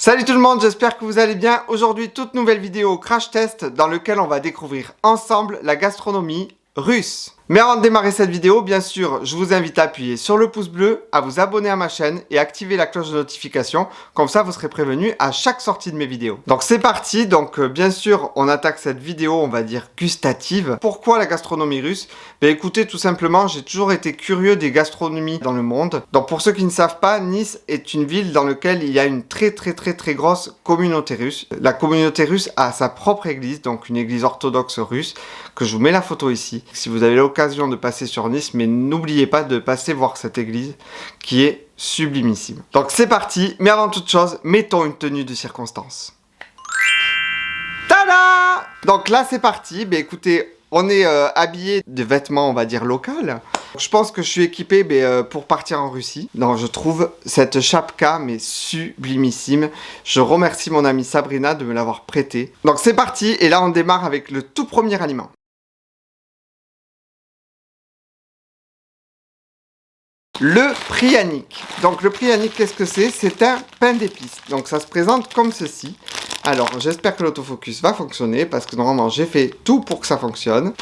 Salut tout le monde, j'espère que vous allez bien. Aujourd'hui, toute nouvelle vidéo crash test dans lequel on va découvrir ensemble la gastronomie russe. Mais avant de démarrer cette vidéo, bien sûr, je vous invite à appuyer sur le pouce bleu, à vous abonner à ma chaîne et activer la cloche de notification. Comme ça, vous serez prévenu à chaque sortie de mes vidéos. Donc c'est parti. Donc bien sûr, on attaque cette vidéo, on va dire gustative. Pourquoi la gastronomie russe? Ben écoutez, tout simplement, j'ai toujours été curieux des gastronomies dans le monde. Donc pour ceux qui ne savent pas, Nice est une ville dans laquelle il y a une très grosse communauté russe. La communauté russe a sa propre église, donc une église orthodoxe russe, que je vous mets la photo ici. Si vous avez l'occasion de passer sur Nice, mais n'oubliez pas de passer voir cette église qui est sublimissime. Donc c'est parti, mais avant toute chose, mettons une tenue de circonstance. Tada! Donc là c'est parti, ben écoutez, on est habillé de vêtements, on va dire, locaux. Je pense que je suis équipé pour partir en Russie. Non, je trouve cette chapka mais sublimissime. Je remercie mon amie Sabrina de me l'avoir prêtée. Donc c'est parti, et là on démarre avec le tout premier aliment. Le pryanik. Donc le pryanik, qu'est-ce que c'est? C'est un pain d'épices. Donc ça se présente comme ceci. Alors j'espère que l'autofocus va fonctionner parce que normalement j'ai fait tout pour que ça fonctionne.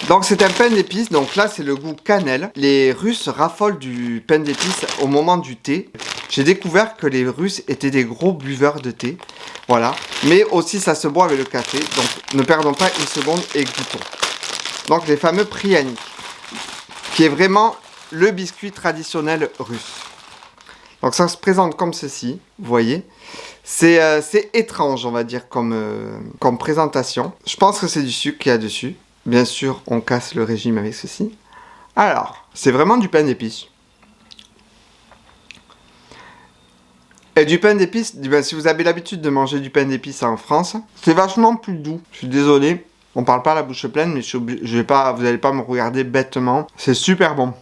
Donc c'est un pain d'épices, donc là c'est le goût cannelle. Les Russes raffolent du pain d'épices au moment du thé. J'ai découvert que les Russes étaient des gros buveurs de thé. Voilà. Mais aussi ça se boit avec le café. Donc ne perdons pas une seconde et goûtons. Donc les fameux pryanik, qui est vraiment le biscuit traditionnel russe. Donc ça se présente comme ceci, vous voyez. C'est étrange, on va dire, comme présentation. Je pense que c'est du sucre qu'il y a dessus. Bien sûr, on casse le régime avec ceci. Alors, c'est vraiment du pain d'épices. Et du pain d'épices, si vous avez l'habitude de manger du pain d'épices en France, c'est vachement plus doux. Je suis désolé, on parle pas la bouche pleine, mais vous n'allez pas me regarder bêtement. C'est super bon.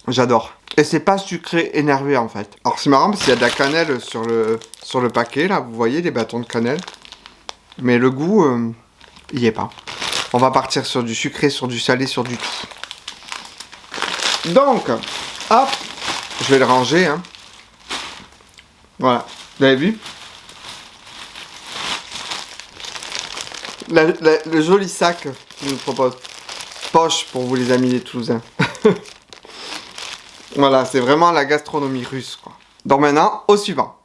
J'adore. Et c'est pas sucré énervé en fait. Alors c'est marrant parce qu'il y a de la cannelle sur le paquet là, vous voyez les bâtons de cannelle. Mais le goût, il y est pas. On va partir sur du sucré, sur du salé, sur du tout. Donc, hop, je vais le ranger. Hein. Voilà, vous avez vu? Le joli sac qu'il nous propose. Poche pour vous les amis les Toulousains. Voilà, c'est vraiment la gastronomie russe, quoi. Donc maintenant, au suivant.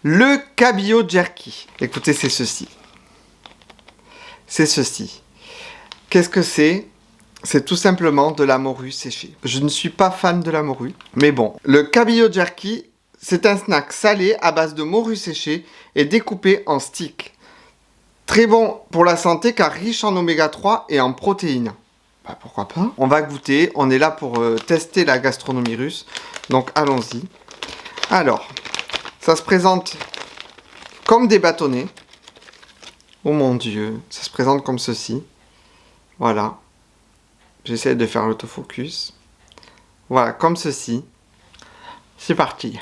Le cabillaud jerky. Écoutez, c'est ceci. C'est ceci. Qu'est-ce que c'est? C'est tout simplement de la morue séchée. Je ne suis pas fan de la morue, mais bon. Le cabillaud jerky, c'est un snack salé à base de morue séchée et découpé en sticks. Très bon pour la santé car riche en oméga 3 et en protéines. Bah pourquoi pas? On va goûter, on est là pour tester la gastronomie russe. Donc allons-y. Alors, ça se présente comme des bâtonnets. Oh mon dieu, ça se présente comme ceci. Voilà. J'essaie de faire l'autofocus. Voilà, comme ceci. C'est parti.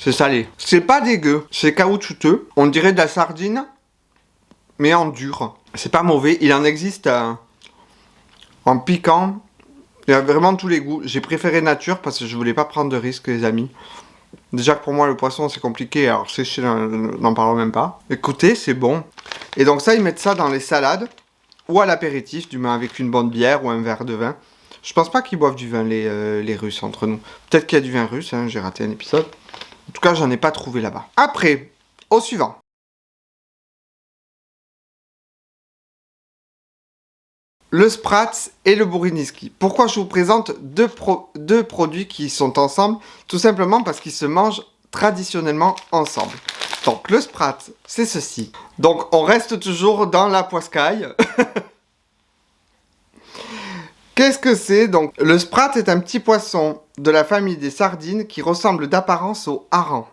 C'est salé. C'est pas dégueu. C'est caoutchouteux. On dirait de la sardine, mais en dur. C'est pas mauvais. Il en existe en piquant. Il y a vraiment tous les goûts. J'ai préféré nature parce que je voulais pas prendre de risques, les amis. Déjà que pour moi, le poisson, c'est compliqué. Alors séché, n'en parlons même pas. Écoutez, c'est bon. Et donc ça, ils mettent ça dans les salades ou à l'apéritif, du moins avec une bonne bière ou un verre de vin. Je pense pas qu'ils boivent du vin, les Russes, entre nous. Peut-être qu'il y a du vin russe, hein, j'ai raté un épisode. En tout cas, j'en ai pas trouvé là-bas. Après, au suivant. Le Spratz et le Bouriniski. Pourquoi je vous présente deux produits qui sont ensemble? Tout simplement parce qu'ils se mangent traditionnellement ensemble. Donc le Spratz, c'est ceci. Donc on reste toujours dans la poiscaille. Qu'est-ce que c'est? Donc le Spratz est un petit poisson de la famille des sardines qui ressemble d'apparence au hareng.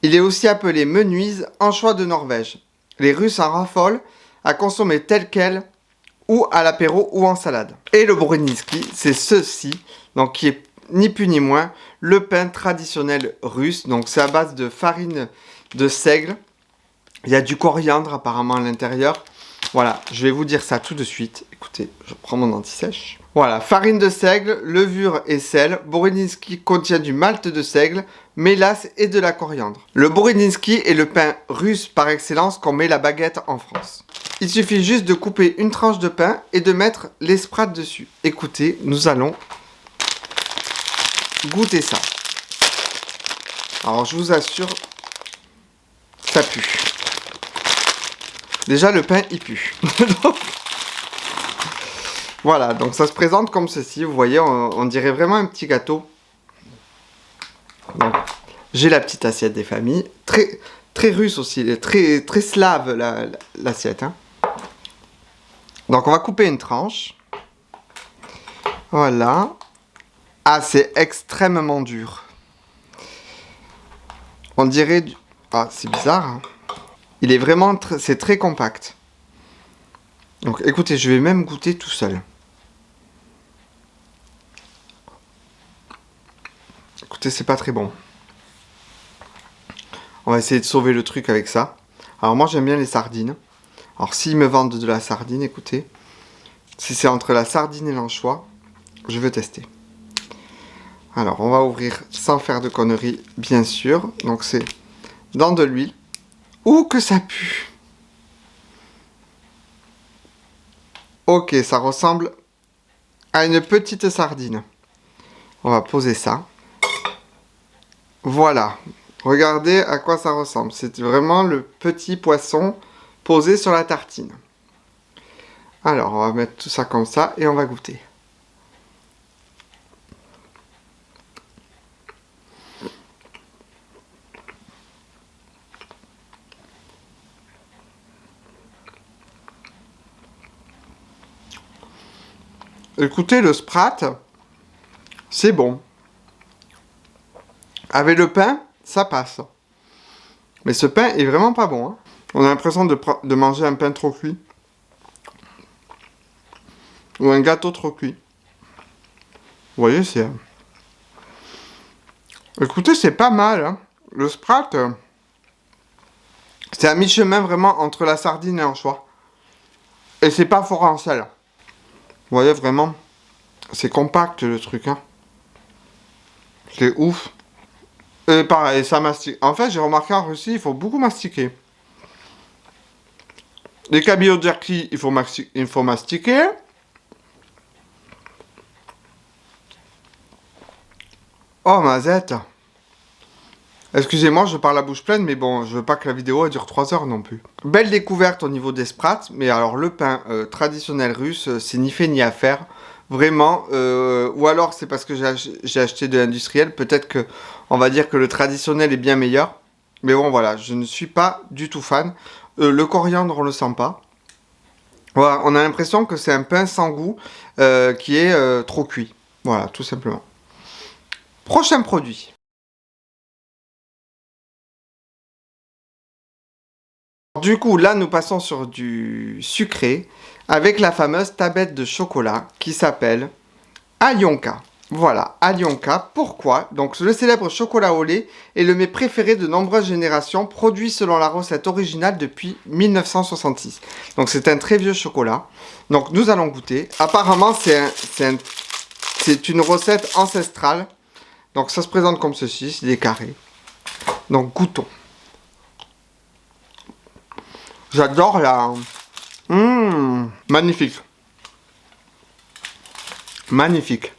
Il est aussi appelé menuise, anchois de Norvège. Les Russes en raffolent à consommer tel quel ou à l'apéro ou en salade. Et le Bouriniski, c'est ceci, donc qui est ni plus ni moins le pain traditionnel russe. Donc c'est à base de farine de seigle. Il y a du coriandre apparemment à l'intérieur. Voilà, je vais vous dire ça tout de suite. Écoutez, je prends mon anti-sèche. Voilà, farine de seigle, levure et sel. Borodinski contient du malt de seigle, mélasse et de la coriandre. Le Borodinski est le pain russe par excellence qu'on met la baguette en France. Il suffit juste de couper une tranche de pain et de mettre les sprats dessus. Écoutez, nous allons goûter ça. Alors je vous assure, ça pue. Déjà le pain il pue. Voilà, donc ça se présente comme ceci. Vous voyez, on dirait vraiment un petit gâteau. Donc, j'ai la petite assiette des familles. Très, très russe aussi, très, très slave l'assiette. Hein. Donc on va couper une tranche. Voilà. Ah, c'est extrêmement dur. On dirait... Ah, c'est bizarre. Hein. Il est vraiment... C'est très compact. Donc écoutez, je vais même goûter tout seul. Écoutez, c'est pas très bon. On va essayer de sauver le truc avec ça. Alors moi, j'aime bien les sardines. Alors s'ils me vendent de la sardine, écoutez. Si c'est entre la sardine et l'anchois, je veux tester. Alors, on va ouvrir sans faire de conneries, bien sûr. Donc c'est dans de l'huile. Ouh, que ça pue! Ok, ça ressemble à une petite sardine. On va poser ça. Voilà. Regardez à quoi ça ressemble. C'est vraiment le petit poisson posé sur la tartine. Alors, on va mettre tout ça comme ça et on va goûter. Écoutez, le sprat, c'est bon. Avec le pain, ça passe. Mais ce pain est vraiment pas bon. Hein. On a l'impression de manger un pain trop cuit. Ou un gâteau trop cuit. Vous voyez, c'est... Écoutez, c'est pas mal. Hein. Le sprat, c'est à mi-chemin vraiment entre la sardine et l'anchois. Et c'est pas fort en sel. Vous voyez, vraiment, c'est compact le truc. Hein. C'est ouf. Et pareil, ça mastique. En fait, j'ai remarqué en Russie, il faut beaucoup mastiquer. Les cabillaud jerky, il faut mastiquer. Oh, mazette. Excusez-moi, je parle la bouche pleine, mais bon, je veux pas que la vidéo elle dure 3 heures non plus. Belle découverte au niveau des sprats, mais alors le pain traditionnel russe, c'est ni fait ni à faire. Vraiment, ou alors c'est parce que j'ai acheté de l'industriel, peut-être que on va dire que le traditionnel est bien meilleur. Mais bon, voilà, je ne suis pas du tout fan. Le coriandre, on le sent pas. Voilà, on a l'impression que c'est un pain sans goût qui est trop cuit. Voilà, tout simplement. Prochain produit. Du coup, là, nous passons sur du sucré avec la fameuse tablette de chocolat qui s'appelle Alyonka. Voilà, Alyonka. Pourquoi? Donc, le célèbre chocolat au lait est le mets préféré de nombreuses générations, produit selon la recette originale depuis 1966. Donc, c'est un très vieux chocolat. Donc, nous allons goûter. Apparemment, c'est une recette ancestrale. Donc, ça se présente comme ceci, c'est des carrés. Donc, goûtons. J'adore la... magnifique. Magnifique.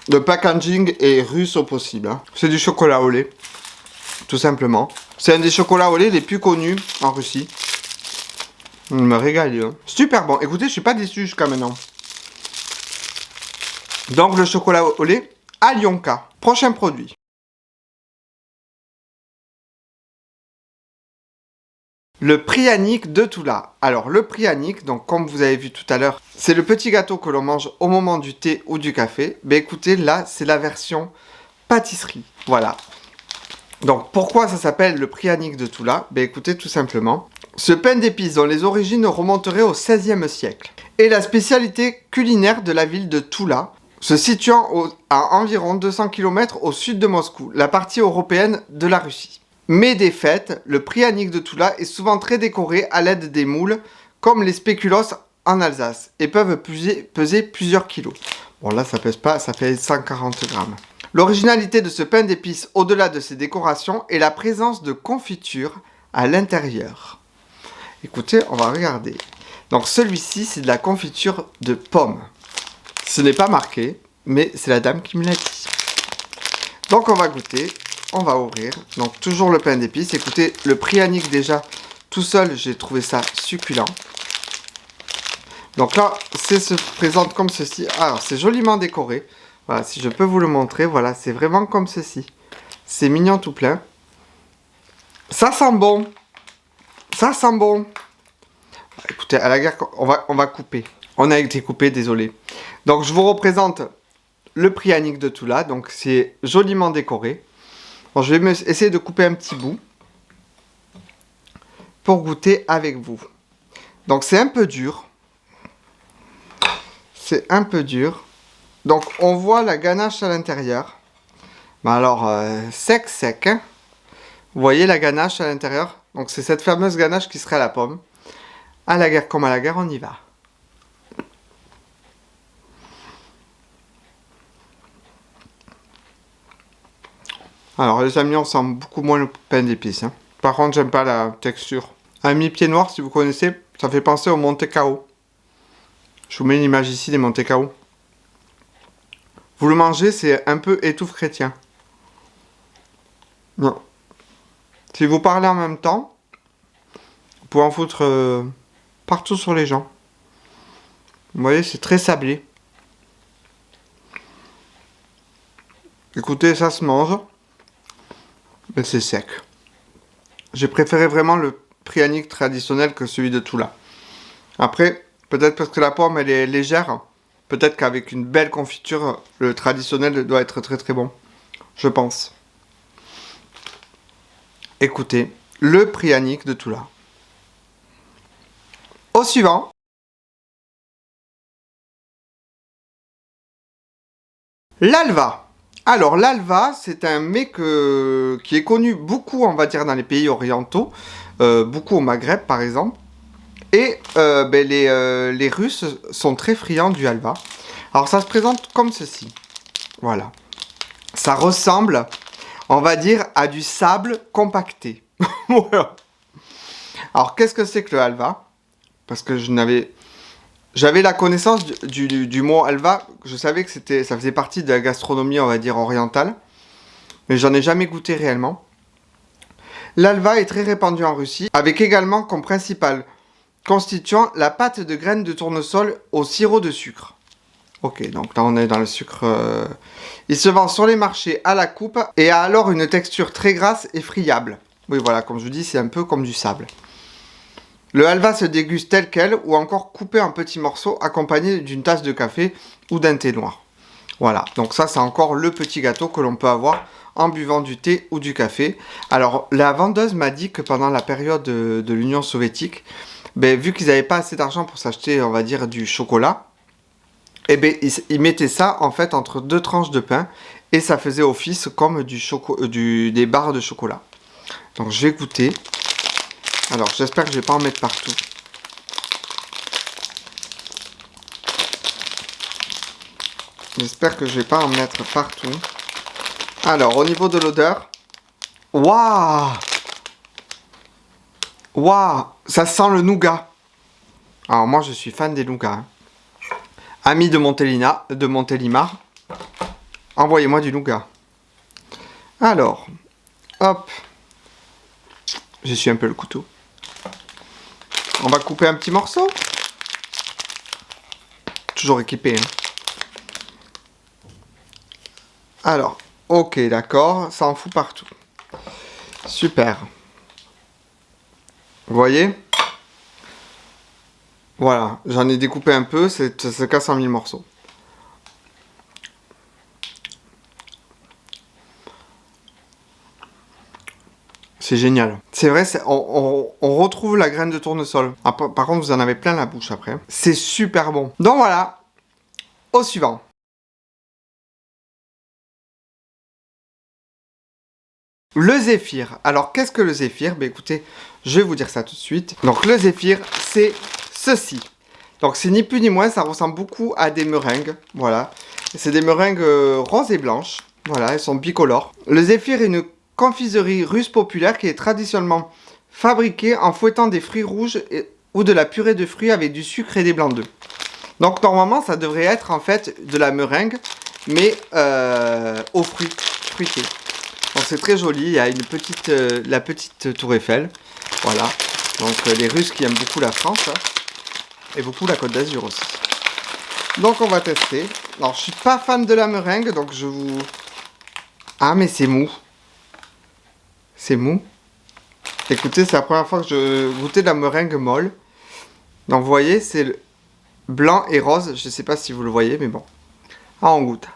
Le packaging est russe au possible. Hein. C'est du chocolat au lait. Tout simplement. C'est un des chocolats au lait les plus connus en Russie. Il me régale. Hein. Super bon. Écoutez, je suis pas déçu jusqu'à maintenant. Donc le chocolat au lait, Alyonka. Prochain produit. Le Pryanik de Toula. Alors le Pryanik, donc comme vous avez vu tout à l'heure, c'est le petit gâteau que l'on mange au moment du thé ou du café. Ben écoutez, là c'est la version pâtisserie. Voilà. Donc pourquoi ça s'appelle le Pryanik de Toula? Ben écoutez, tout simplement. Ce pain d'épices dont les origines remonteraient au XVIe siècle est la spécialité culinaire de la ville de Toula, se situant à environ 200 km au sud de Moscou, la partie européenne de la Russie. mais des fêtes, le Prianic de Tula est souvent très décoré à l'aide des moules, comme les spéculoos en Alsace, et peuvent peser plusieurs kilos. Bon là ça pèse pas, ça fait 140 grammes. L'originalité de ce pain d'épices, au-delà de ses décorations, est la présence de confiture à l'intérieur. Écoutez, on va regarder. Donc celui-ci, c'est de la confiture de pommes. Ce n'est pas marqué, mais c'est la dame qui me l'a dit. Donc on va goûter, on va ouvrir. Donc toujours le pain d'épices. Écoutez, le Prianic déjà, tout seul, j'ai trouvé ça succulent. Donc là, c'est se présente comme ceci. Alors c'est joliment décoré. Voilà, si je peux vous le montrer, voilà, c'est vraiment comme ceci. C'est mignon tout plein. Ça sent bon. Ça sent bon. Écoutez, à la guerre, on va couper. On a été coupé, désolé. Donc je vous représente le Prianic de Tula, donc c'est joliment décoré. Bon, je vais essayer de couper un petit bout pour goûter avec vous. Donc c'est un peu dur. C'est un peu dur. Donc on voit la ganache à l'intérieur. Mais alors sec. Hein. Vous voyez la ganache à l'intérieur. Donc c'est cette fameuse ganache qui serait la pomme. À la guerre comme à la guerre, on y va. Alors les amis, on sent beaucoup moins le pain d'épices. Hein. Par contre, j'aime pas la texture. Un mi-pied noir, si vous connaissez, ça fait penser au Monte Cao. Je vous mets une image ici des Monte Cao. Vous le mangez, c'est un peu étouffe chrétien. Non. Si vous parlez en même temps, vous pouvez en foutre partout sur les gens. Vous voyez, c'est très sablé. Écoutez, ça se mange. Mais c'est sec. J'ai préféré vraiment le Prianic traditionnel que celui de Tula. Après, peut-être parce que la pomme elle est légère, peut-être qu'avec une belle confiture, le traditionnel doit être très très bon. Je pense. Écoutez, le Prianic de Tula. Au suivant. L'alva. Alors l'alva, c'est un mets qui est connu beaucoup, on va dire, dans les pays orientaux, beaucoup au Maghreb par exemple. Et les Russes sont très friands du halva. Alors ça se présente comme ceci. Voilà. Ça ressemble, on va dire, à du sable compacté. Voilà. Alors qu'est-ce que c'est que le halva? Parce que j'avais la connaissance du mot halva. Je savais que ça faisait partie de la gastronomie, on va dire, orientale. Mais j'en ai jamais goûté réellement. L'halva est très répandu en Russie, avec également comme principal constituant la pâte de graines de tournesol au sirop de sucre. Ok, donc là on est dans le sucre. Il se vend sur les marchés à la coupe et a alors une texture très grasse et friable. Oui voilà, comme je vous dis, c'est un peu comme du sable. Le halva se déguste tel quel ou encore coupé en petits morceaux accompagné d'une tasse de café ou d'un thé noir. Voilà, donc ça c'est encore le petit gâteau que l'on peut avoir en buvant du thé ou du café. Alors la vendeuse m'a dit que pendant la période de l'Union soviétique, vu qu'ils n'avaient pas assez d'argent pour s'acheter, on va dire, du chocolat, ils mettaient ça en fait entre deux tranches de pain et ça faisait office comme des barres de chocolat. Donc je vais goûter. Alors j'espère que je vais pas en mettre partout. J'espère que je vais pas en mettre partout. Alors au niveau de l'odeur, waouh, waouh, ça sent le nougat. Alors moi je suis fan des nougats. Hein. Amis de Montélimar, envoyez-moi du nougat. Alors, hop, j'essuie un peu le couteau. On va couper un petit morceau. Toujours équipé. Hein. Alors, ok, d'accord, ça en fout partout. Super. Vous voyez ? Voilà, j'en ai découpé un peu, ça se casse en 1000 morceaux. C'est génial. C'est vrai, on retrouve la graine de tournesol. Ah, par contre, vous en avez plein la bouche après. C'est super bon. Donc voilà, au suivant. Le zéphyr. Alors, qu'est-ce que le zéphyr? Ben écoutez, je vais vous dire ça tout de suite. Donc, le zéphyr, c'est ceci. Donc, c'est ni plus ni moins, ça ressemble beaucoup à des meringues. Voilà. C'est des meringues roses et blanches. Voilà, elles sont bicolores. Le zéphyr est une confiserie russe populaire qui est traditionnellement fabriquée en fouettant des fruits rouges ou de la purée de fruits avec du sucre et des blancs d'œufs. Donc, normalement, ça devrait être en fait de la meringue, mais aux fruits fruités. Donc c'est très joli, il y a une petite, la petite tour Eiffel, voilà. Donc les Russes qui aiment beaucoup la France, hein, et beaucoup la Côte d'Azur aussi. Donc on va tester. Alors je suis pas fan de la meringue, donc je vous... Ah mais c'est mou. C'est mou. Écoutez, c'est la première fois que je goûtais de la meringue molle. Donc vous voyez, c'est blanc et rose, je sais pas si vous le voyez, mais bon. Ah, on goûte.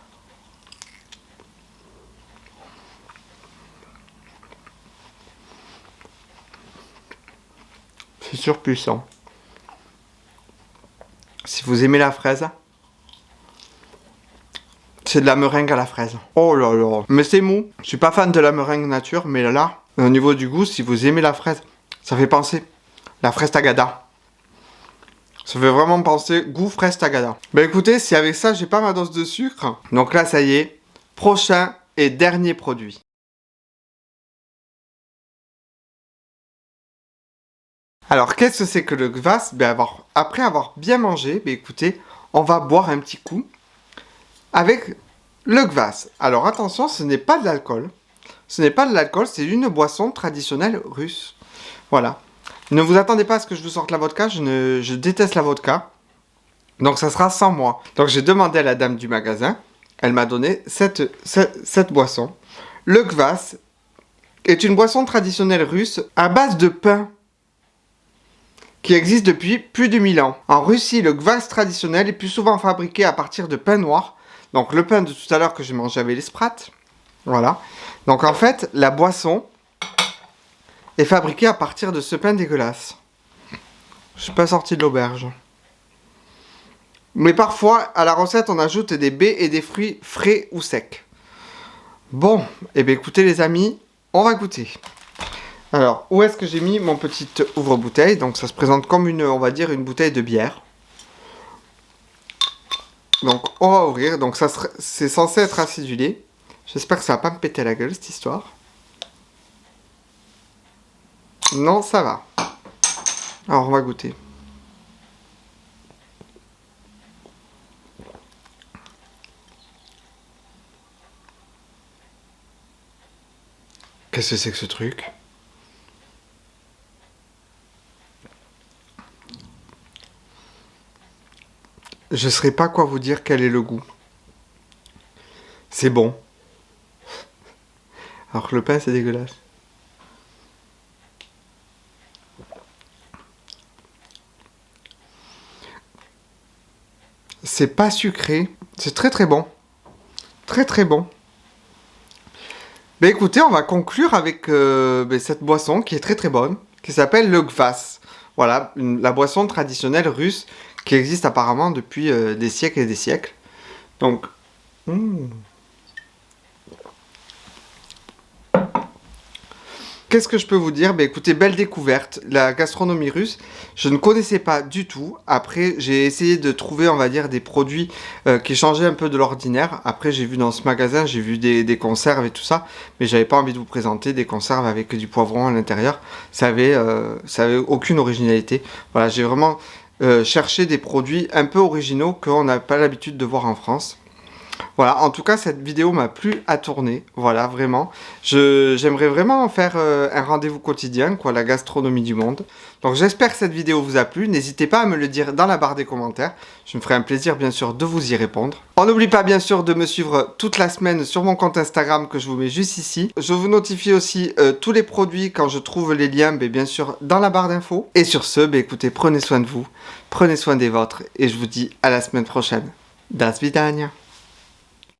C'est surpuissant. Si vous aimez la fraise, c'est de la meringue à la fraise. Oh là là. Mais c'est mou. Je suis pas fan de la meringue nature, mais là, au niveau du goût, si vous aimez la fraise, ça fait penser la fraise tagada. Ça fait vraiment penser goût fraise tagada. Bah écoutez, si avec ça, j'ai pas ma dose de sucre. Donc là, ça y est. Prochain et dernier produit. Alors, qu'est-ce que c'est que le kvass? Après avoir bien mangé, écoutez, on va boire un petit coup avec le kvass. Alors, attention, ce n'est pas de l'alcool. Ce n'est pas de l'alcool, c'est une boisson traditionnelle russe. Voilà. Ne vous attendez pas à ce que je vous sorte la vodka, je déteste la vodka. Donc, ça sera sans moi. Donc, j'ai demandé à la dame du magasin. Elle m'a donné cette boisson. Le kvass est une boisson traditionnelle russe à base de pain, qui existe depuis plus de 1000 ans. En Russie, le kvass traditionnel est plus souvent fabriqué à partir de pain noir. Donc le pain de tout à l'heure que j'ai mangé avec les sprats. Voilà. Donc en fait, la boisson est fabriquée à partir de ce pain dégueulasse. Je suis pas sorti de l'auberge. Mais parfois, à la recette, on ajoute des baies et des fruits frais ou secs. Bon, et bien écoutez les amis, on va goûter. Alors, où est-ce que j'ai mis mon petit ouvre-bouteille? Donc, ça se présente comme une, on va dire, une bouteille de bière. Donc, on va ouvrir. Donc, c'est censé être acidulé. J'espère que ça va pas me péter la gueule, cette histoire. Non, ça va. Alors, on va goûter. Qu'est-ce que c'est que ce truc? Je ne saurais pas quoi vous dire quel est le goût. C'est bon. Alors que le pain, c'est dégueulasse. C'est pas sucré. C'est très très bon. Très très bon. Ben écoutez, on va conclure avec cette boisson qui est très très bonne, qui s'appelle le kvass. Voilà, la boisson traditionnelle russe qui existe apparemment depuis des siècles et des siècles. Donc, qu'est-ce que je peux vous dire? Ben écoutez, belle découverte, la gastronomie russe, je ne connaissais pas du tout. Après, j'ai essayé de trouver, on va dire, des produits qui changeaient un peu de l'ordinaire. Après, j'ai vu dans ce magasin, j'ai vu des conserves et tout ça, mais j'avais pas envie de vous présenter des conserves avec du poivron à l'intérieur. Ça avait aucune originalité. Voilà, j'ai vraiment cherché des produits un peu originaux qu'on n'a pas l'habitude de voir en France. Voilà, en tout cas, cette vidéo m'a plu à tourner. Voilà, vraiment. J'aimerais vraiment en faire un rendez-vous quotidien, quoi, la gastronomie du monde. Donc, j'espère que cette vidéo vous a plu. N'hésitez pas à me le dire dans la barre des commentaires. Je me ferai un plaisir, bien sûr, de vous y répondre. On n'oublie pas, bien sûr, de me suivre toute la semaine sur mon compte Instagram que je vous mets juste ici. Je vous notifie aussi tous les produits quand je trouve les liens, bien sûr, dans la barre d'infos. Et sur ce, écoutez, prenez soin de vous, prenez soin des vôtres. Et je vous dis à la semaine prochaine. Das vidania.